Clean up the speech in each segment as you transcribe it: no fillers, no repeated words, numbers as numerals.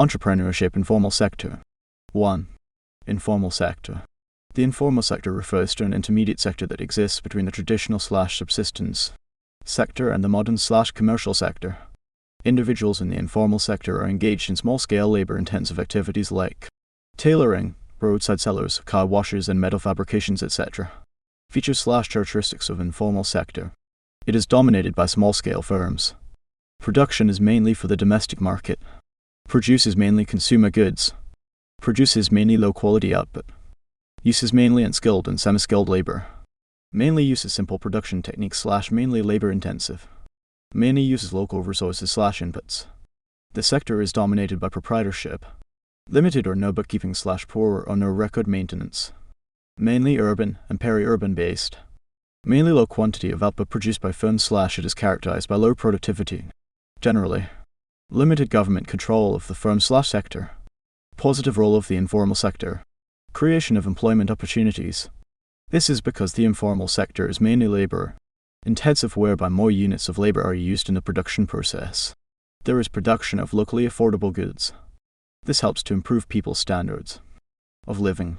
Entrepreneurship informal sector. 1. Informal sector. The informal sector refers to an intermediate sector that exists between the traditional/subsistence sector and the modern/commercial sector. Individuals in the informal sector are engaged in small-scale labor-intensive activities like tailoring, roadside sellers, car washers, and metal fabrications, etc. Features/characteristics of informal sector. It is dominated by small-scale firms. Production is mainly for the domestic market. Produces mainly consumer goods. Produces mainly low-quality output. Uses mainly unskilled and semi-skilled labor. Mainly uses simple production techniques / mainly labor-intensive. Mainly uses local resources / inputs. The sector is dominated by proprietorship. Limited or no bookkeeping / poor or no record maintenance. Mainly urban and peri-urban based. Mainly low quantity of output produced by firms / it is characterized by low productivity. Generally. Limited government control of the firm / sector. Positive role of the informal sector. Creation of employment opportunities. This is because the informal sector is mainly labor intensive, whereby more units of labor are used in the production process. There is production of locally affordable goods. This helps to improve people's standards of living.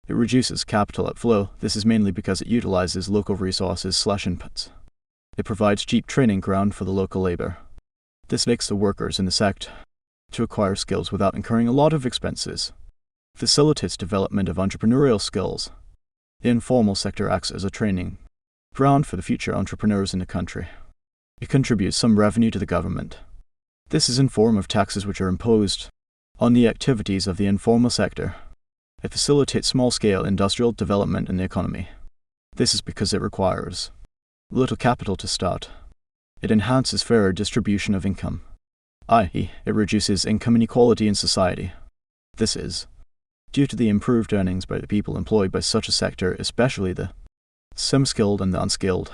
It reduces capital outflow. This is mainly because it utilizes local resources / inputs. It provides cheap training ground for the local labor. This makes the workers in the sector to acquire skills without incurring a lot of expenses. Facilitates development of entrepreneurial skills. The informal sector acts as a training ground for the future entrepreneurs in the country. It contributes some revenue to the government. This is in form of taxes which are imposed on the activities of the informal sector. It facilitates small-scale industrial development in the economy. This is because it requires little capital to start. It enhances fairer distribution of income, i.e., it reduces income inequality in society. This is due to the improved earnings by the people employed by such a sector, especially the semi-skilled and the unskilled.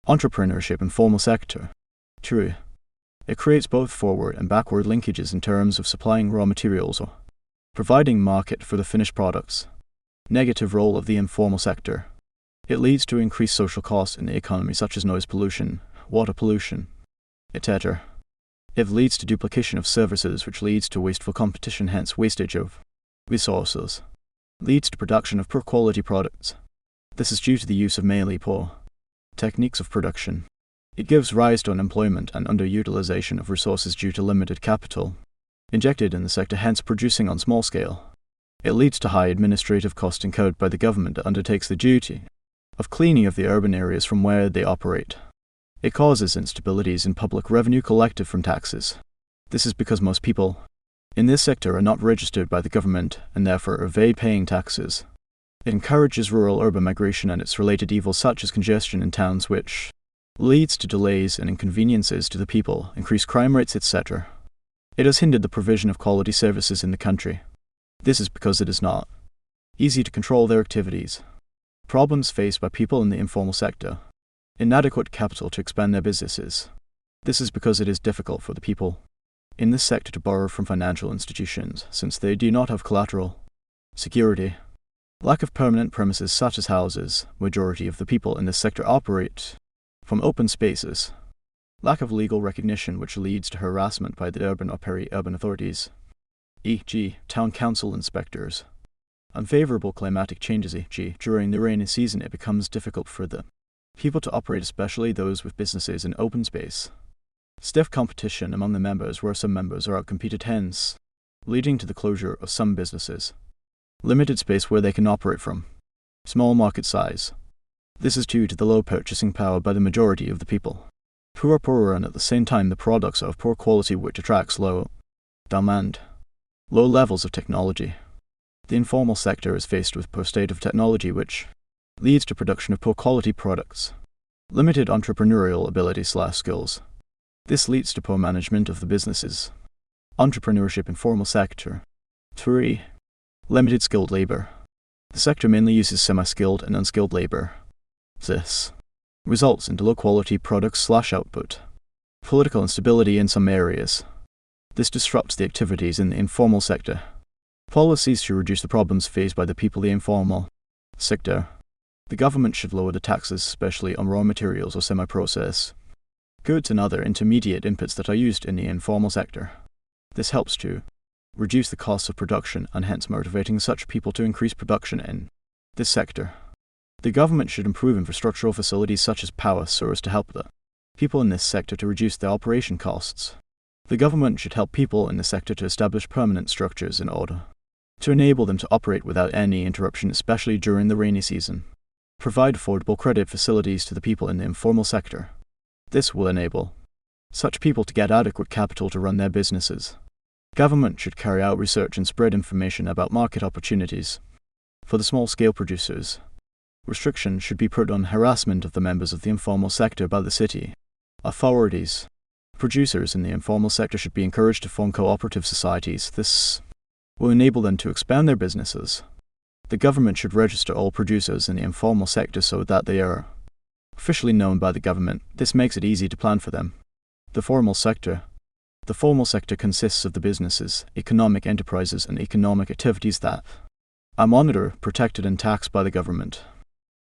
Entrepreneurship informal sector. True. It creates both forward and backward linkages in terms of supplying raw materials or providing market for the finished products. Negative role of the informal sector. It leads to increased social costs in the economy such as noise pollution, water pollution, etc. It leads to duplication of services, which leads to wasteful competition, hence wastage of resources. Leads to production of poor quality products. This is due to the use of mainly poor techniques of production. It gives rise to unemployment and underutilization of resources due to limited capital injected in the sector, hence producing on small scale. It leads to high administrative cost incurred by the government that undertakes the duty of cleaning of the urban areas from where they operate. It causes instabilities in public revenue collected from taxes. This is because most people in this sector are not registered by the government and therefore evade paying taxes. It encourages rural-urban migration and its related evils such as congestion in towns, which leads to delays and inconveniences to the people, increased crime rates, etc. It has hindered the provision of quality services in the country. This is because it is not easy to control their activities. Problems faced by people in the informal sector. Inadequate capital to expand their businesses. This is because it is difficult for the people in this sector to borrow from financial institutions, since they do not have collateral security. Lack of permanent premises such as houses. Majority of the people in this sector operate from open spaces. Lack of legal recognition, which leads to harassment by the urban or peri-urban authorities, e.g., town council inspectors. Unfavorable climatic changes, e.g., during the rainy season it becomes difficult for the people to operate, especially those with businesses in open space. Stiff competition among the members, where some members are outcompeted, hence leading to the closure of some businesses. Limited space where they can operate from. Small market size. This is due to the low purchasing power by the majority of the people, who are poorer, and at the same time the products are of poor quality, which attracts low demand. Low levels of technology. The informal sector is faced with poor state of technology, which leads to production of poor quality products. Limited entrepreneurial ability / skills. This leads to poor management of the businesses. Entrepreneurship informal sector. 3. Limited skilled labor. The sector mainly uses semi-skilled and unskilled labor. This results in low-quality products / output. Political instability in some areas. This disrupts the activities in the informal sector. Policies to reduce the problems faced by the people in the informal sector. The government should lower the taxes, especially on raw materials or semi-processed goods and other intermediate inputs that are used in the informal sector. This helps to reduce the costs of production and hence motivating such people to increase production in this sector. The government should improve infrastructural facilities such as power sources to help the people in this sector to reduce their operation costs. The government should help people in the sector to establish permanent structures in order to enable them to operate without any interruption, especially during the rainy season. Provide affordable credit facilities to the people in the informal sector. This will enable such people to get adequate capital to run their businesses. Government should carry out research and spread information about market opportunities for the small-scale producers. Restrictions should be put on harassment of the members of the informal sector by the city authorities. Producers in the informal sector should be encouraged to form cooperative societies. This will enable them to expand their businesses. The government should register all producers in the informal sector so that they are officially known by the government. This makes it easy to plan for them. The formal sector. The formal sector consists of the businesses, economic enterprises, and economic activities that are monitored, protected, and taxed by the government.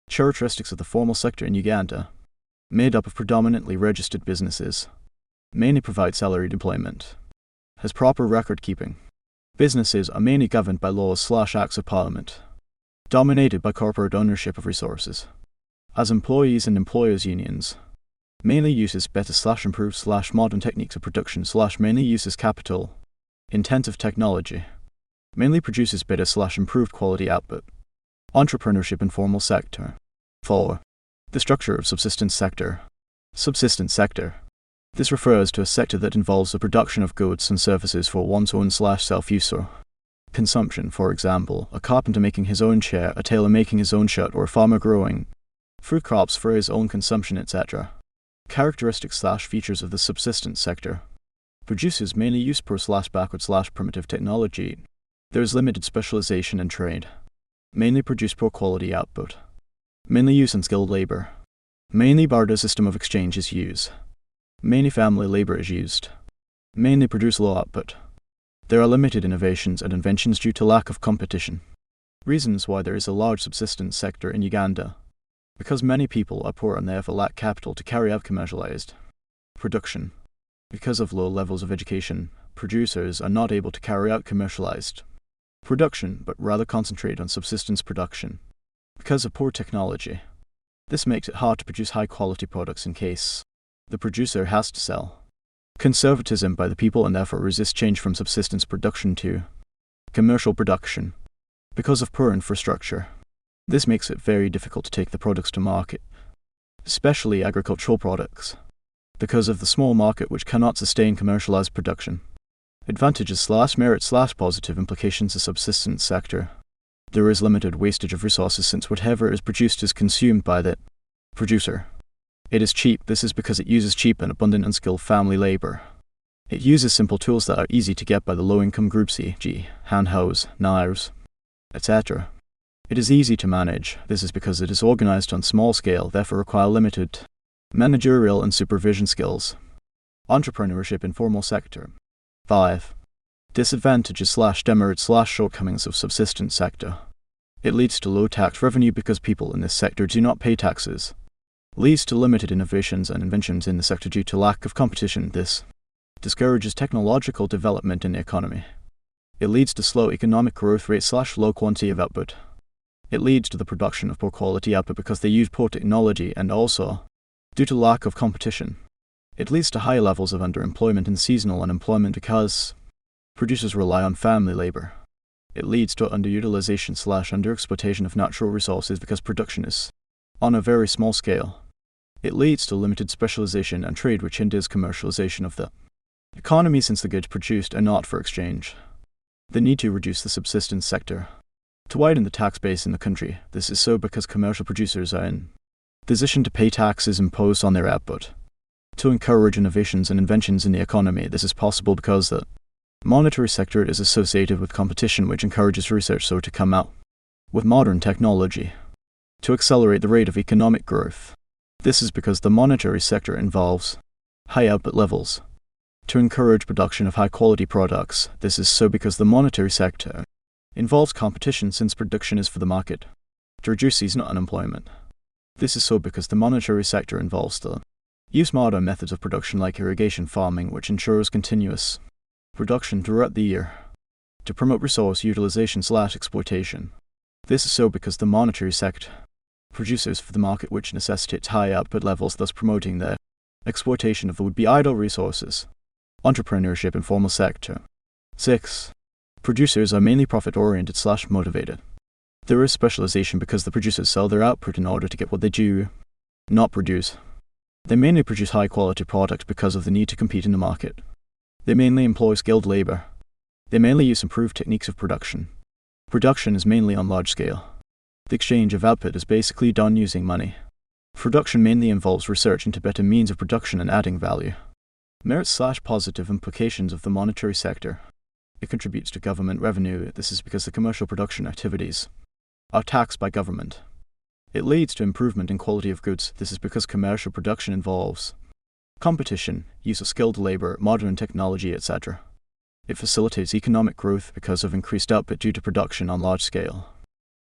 Characteristics of the formal sector in Uganda. Made up of predominantly registered businesses. Mainly provide salaried employment. Has proper record keeping. Businesses are mainly governed by laws/acts of parliament. Dominated by corporate ownership of resources. As employees and employers' unions. Mainly uses better/improved/modern techniques of production/mainly uses capital intensive technology. Mainly produces better/improved quality output. Entrepreneurship informal sector. 4. The structure of subsistence sector. Subsistence sector. This refers to a sector that involves the production of goods and services for one's own/self-use or consumption. For example, a carpenter making his own chair, a tailor making his own shirt, or a farmer growing fruit crops for his own consumption, etc. Characteristics/features of the subsistence sector. Producers mainly use poor/backward/primitive technology. There is limited specialization in trade. Mainly produce poor quality output. Mainly use unskilled labor. Mainly barter system of exchange is used. Mainly family labor is used. Mainly produce low output. There are limited innovations and inventions due to lack of competition. Reasons why there is a large subsistence sector in Uganda. Because many people are poor and therefore lack capital to carry out commercialized production. Because of low levels of education, producers are not able to carry out commercialized production, but rather concentrate on subsistence production. Because of poor technology. This makes it hard to produce high-quality products in case the producer has to sell. Conservatism by the people and therefore resist change from subsistence production to commercial production. Because of poor infrastructure. This makes it very difficult to take the products to market, especially agricultural products, because of the small market which cannot sustain commercialized production. Advantages/merits/positive implications of subsistence sector. There is limited wastage of resources since whatever is produced is consumed by the producer. It is cheap. This is because it uses cheap and abundant unskilled family labor. It uses simple tools that are easy to get by the low-income groups, e.g., hand hoes, knives, etc. It is easy to manage. This is because it is organized on small scale, therefore require limited managerial and supervision skills. Entrepreneurship informal sector. 5. Disadvantages/demerits/shortcomings of subsistence sector. It leads to low tax revenue because people in this sector do not pay taxes. Leads to limited innovations and inventions in the sector due to lack of competition. This discourages technological development in the economy. It leads to slow economic growth rate/low quantity of output. It leads to the production of poor quality output because they use poor technology and also due to lack of competition. It leads to high levels of underemployment and seasonal unemployment because producers rely on family labor. It leads to underutilization/underexploitation of natural resources because production is on a very small scale. It leads to limited specialization and trade which hinders commercialization of the economy since the goods produced are not for exchange. The need to reduce the subsistence sector. To widen the tax base in the country. This is so because commercial producers are in position to pay taxes imposed on their output. To encourage innovations and inventions in the economy. This is possible because the monetary sector is associated with competition which encourages research so to come out with modern technology. To accelerate the rate of economic growth. This is because the monetary sector involves high output levels. To encourage production of high-quality products. This is so because the monetary sector involves competition since production is for the market. To reduce seasonal unemployment. This is so because the monetary sector involves the use modern methods of production like irrigation farming which ensures continuous production throughout the year. to promote resource utilization/exploitation. This is so because the monetary sector produces for the market which necessitates high output levels, thus promoting the exploitation of the would-be idle resources. Entrepreneurship, informal sector. 6. Producers are mainly profit-oriented/motivated. There is specialization because the producers sell their output in order to get what they do not produce. They mainly produce high-quality products because of the need to compete in the market. They mainly employ skilled labor. They mainly use improved techniques of production. Production is mainly on large scale. The exchange of output is basically done using money. Production mainly involves research into better means of production and adding value. Merits/positive implications of the monetary sector. It contributes to government revenue. This is because the commercial production activities are taxed by government. It leads to improvement in quality of goods. This is because commercial production involves competition, use of skilled labor, modern technology, etc. It facilitates economic growth because of increased output due to production on large scale.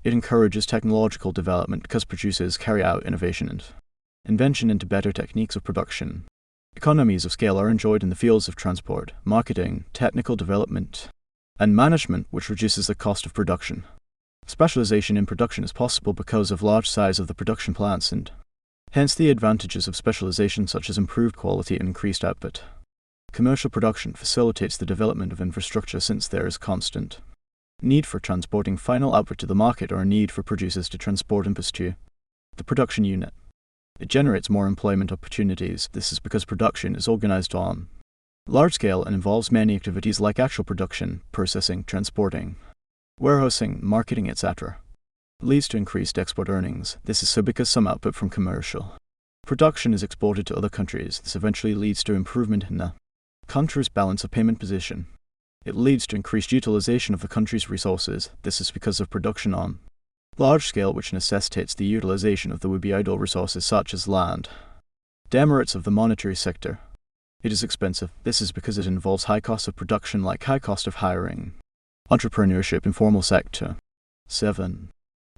It encourages technological development because producers carry out innovation and invention into better techniques of production. Economies of scale are enjoyed in the fields of transport, marketing, technical development, and management, which reduces the cost of production. Specialization in production is possible because of large size of the production plants and hence the advantages of specialization such as improved quality and increased output. Commercial production facilitates the development of infrastructure since there is constant need for transporting final output to the market or a need for producers to transport inputs to the production unit. It generates more employment opportunities. This is because production is organized on large scale and involves many activities like actual production, processing, transporting, warehousing, marketing, etc. It leads to increased export earnings. This is so because some output from commercial production is exported to other countries. This eventually leads to improvement in the country's balance of payment position. It leads to increased utilization of the country's resources. This is because of production on large scale, which necessitates the utilization of the would-be idle resources such as land. Demerits of the monetary sector. It is expensive. This is because it involves high costs of production like high cost of hiring. Entrepreneurship, informal sector. 7.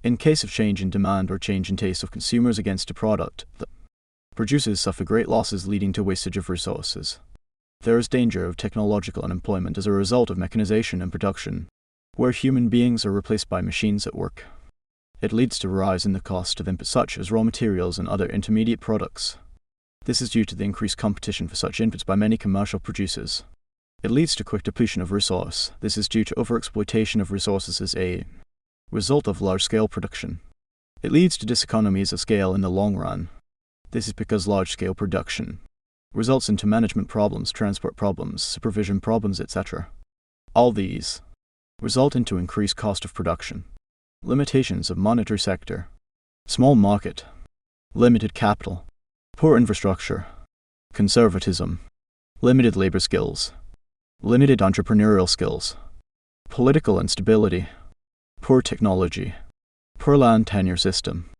In case of change in demand or change in taste of consumers against a product, the producers suffer great losses leading to wastage of resources. There is danger of technological unemployment as a result of mechanization in production, where human beings are replaced by machines at work. It leads to a rise in the cost of inputs such as raw materials and other intermediate products. This is due to the increased competition for such inputs by many commercial producers. It leads to quick depletion of resource. This is due to overexploitation of resources as a result of large-scale production. It leads to diseconomies of scale in the long run. This is because large-scale production results into management problems, transport problems, supervision problems, etc. All these result into increased cost of production. Limitations of monetary sector. Small market. Limited capital. Poor infrastructure. Conservatism. Limited labor skills. Limited entrepreneurial skills. Political instability. Poor technology. Poor land tenure system.